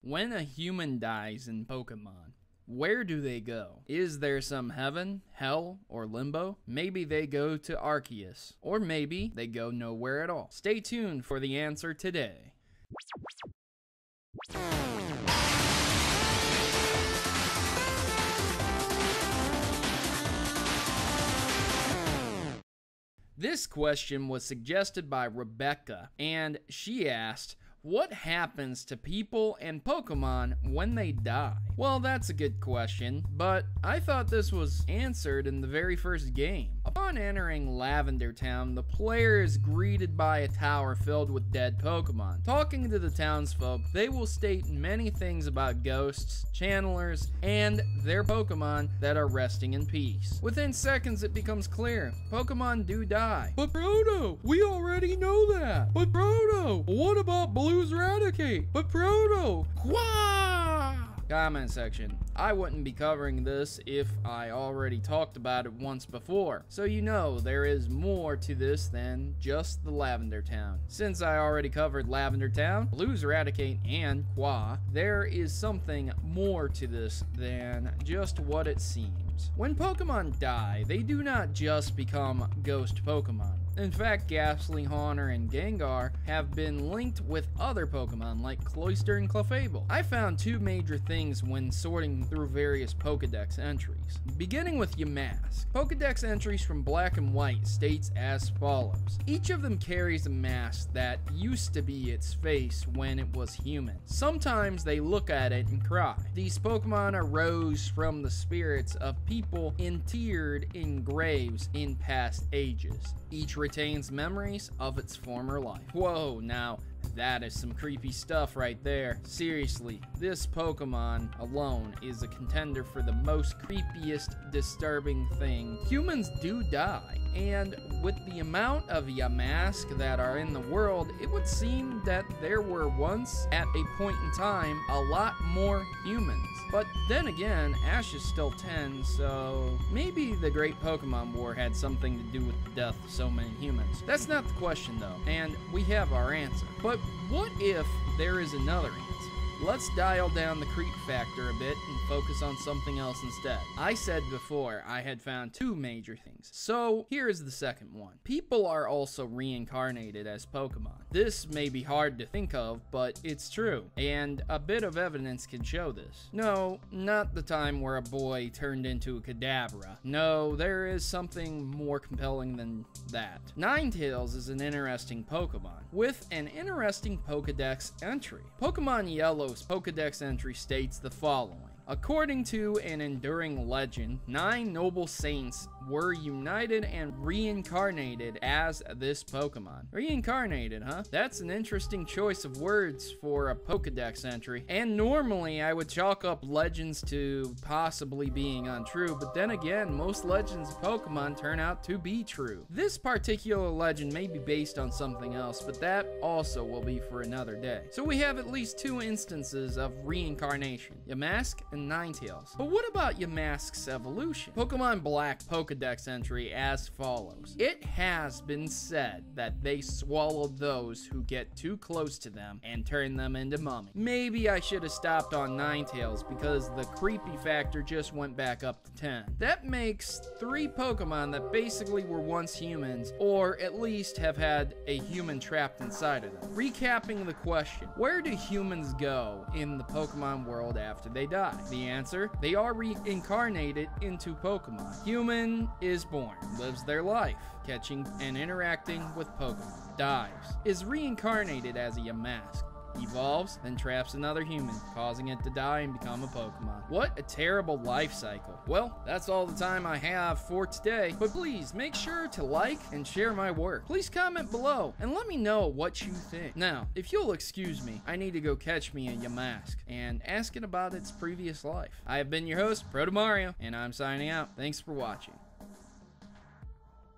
When a human dies in Pokemon, where do they go? Is there some heaven, hell, or limbo? Maybe they go to Arceus, or maybe they go nowhere at all. Stay tuned for the answer today. This question was suggested by Rebecca, and she asked, what happens to people and Pokemon when they die? Well, that's a good question, but I thought this was answered in the very first game. Upon entering Lavender Town, the player is greeted by a tower filled with dead Pokemon. Talking to the townsfolk, they will state many things about ghosts, channelers, and their Pokemon that are resting in peace. Within seconds, it becomes clear, Pokemon do die. But Proto, we already know that. But Proto, what about Blue's Raticate? But Proto, Quah! Comment section. I wouldn't be covering this if I already talked about it once before, so you know there is more to this than just the Lavender Town. Since I already covered Lavender Town, Blue's Raticate, and Quah, there is something more to this than just what it seems. When Pokemon die, they do not just become ghost Pokemon. In fact, Ghastly, Haunter, and Gengar have been linked with other Pokemon like Cloyster and Clefable. I found two major things when sorting through various Pokedex entries. Beginning with Yamask. Pokedex entries from Black and White states as follows. Each of them carries a mask that used to be its face when it was human. Sometimes they look at it and cry. These Pokemon arose from the spirits of people interred in graves in past ages. Each retains memories of its former life. Whoa, now that is some creepy stuff right there. Seriously, this Pokemon alone is a contender for the most creepiest, disturbing thing. Humans do die, and with the amount of Yamask that are in the world, it would seem that there were once, at a point in time, a lot more humans. But then again, Ash is still 10, so maybe the Great Pokemon War had something to do with the death of so many humans. That's not the question though, and we have our answer. But what if there is another answer? Let's dial down the creep factor a bit and focus on something else instead. I said before I had found two major things, so here is the second one. People are also reincarnated as Pokemon. This may be hard to think of, but it's true, and a bit of evidence can show this. No, not the time where a boy turned into a Kadabra. No, there is something more compelling than that. Ninetales is an interesting Pokemon, with an interesting Pokedex entry. Pokemon Yellow's Pokedex entry states the following. According to an enduring legend, 9 noble saints were united and reincarnated as this Pokemon. Reincarnated, huh? That's an interesting choice of words for a Pokedex entry. And normally I would chalk up legends to possibly being untrue, but then again, most legends of Pokemon turn out to be true. This particular legend may be based on something else, but that also will be for another day. So we have at least 2 instances of reincarnation, Yamask and Ninetales. But what about Yamask's evolution? Pokemon Black Pokedex entry as follows. It has been said that they swallowed those who get too close to them and turn them into mummies. Maybe I should have stopped on Ninetales because the creepy factor just went back up to 10. That makes 3 Pokemon that basically were once humans, or at least have had a human trapped inside of them. Recapping the question, where do humans go in the Pokemon world after they die? The answer, they are reincarnated into Pokemon. Human is born, lives their life, catching and interacting with Pokemon, dies, is reincarnated as a Yamask, evolves, then traps another human, causing it to die and become a Pokemon. What a terrible life cycle. Well, that's all the time I have for today, but please make sure to like and share my work. Please comment below and let me know what you think. Now, if you'll excuse me, I need to go catch me a Yamask and ask it about its previous life. I have been your host, Protomario, and I'm signing out. Thanks for watching.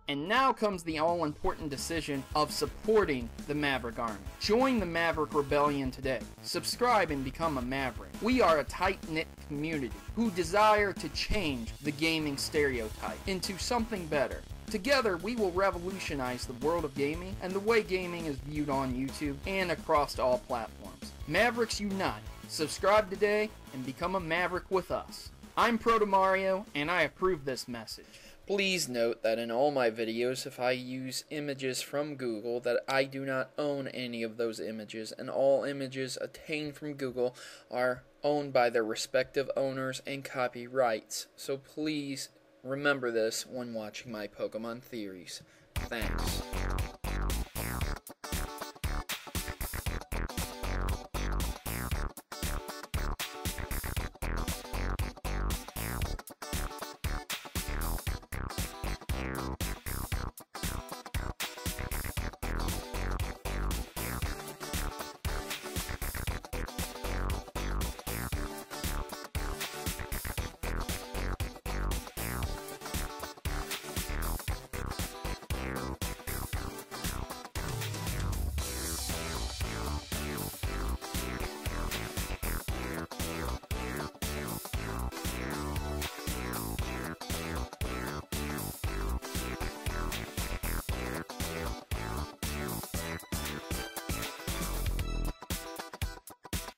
And now comes the all-important decision of supporting the Maverick Army. Join the Maverick Rebellion today. Subscribe and become a Maverick. We are a tight-knit community who desire to change the gaming stereotype into something better. Together, we will revolutionize the world of gaming and the way gaming is viewed on YouTube and across all platforms. Mavericks unite. Subscribe today and become a maverick with us. I'm Protomario, and I approve this message. Please note that in all my videos, if I use images from Google, that I do not own any of those images, and all images obtained from Google are owned by their respective owners and copyrights. So please remember this when watching my Pokemon theories. Thanks.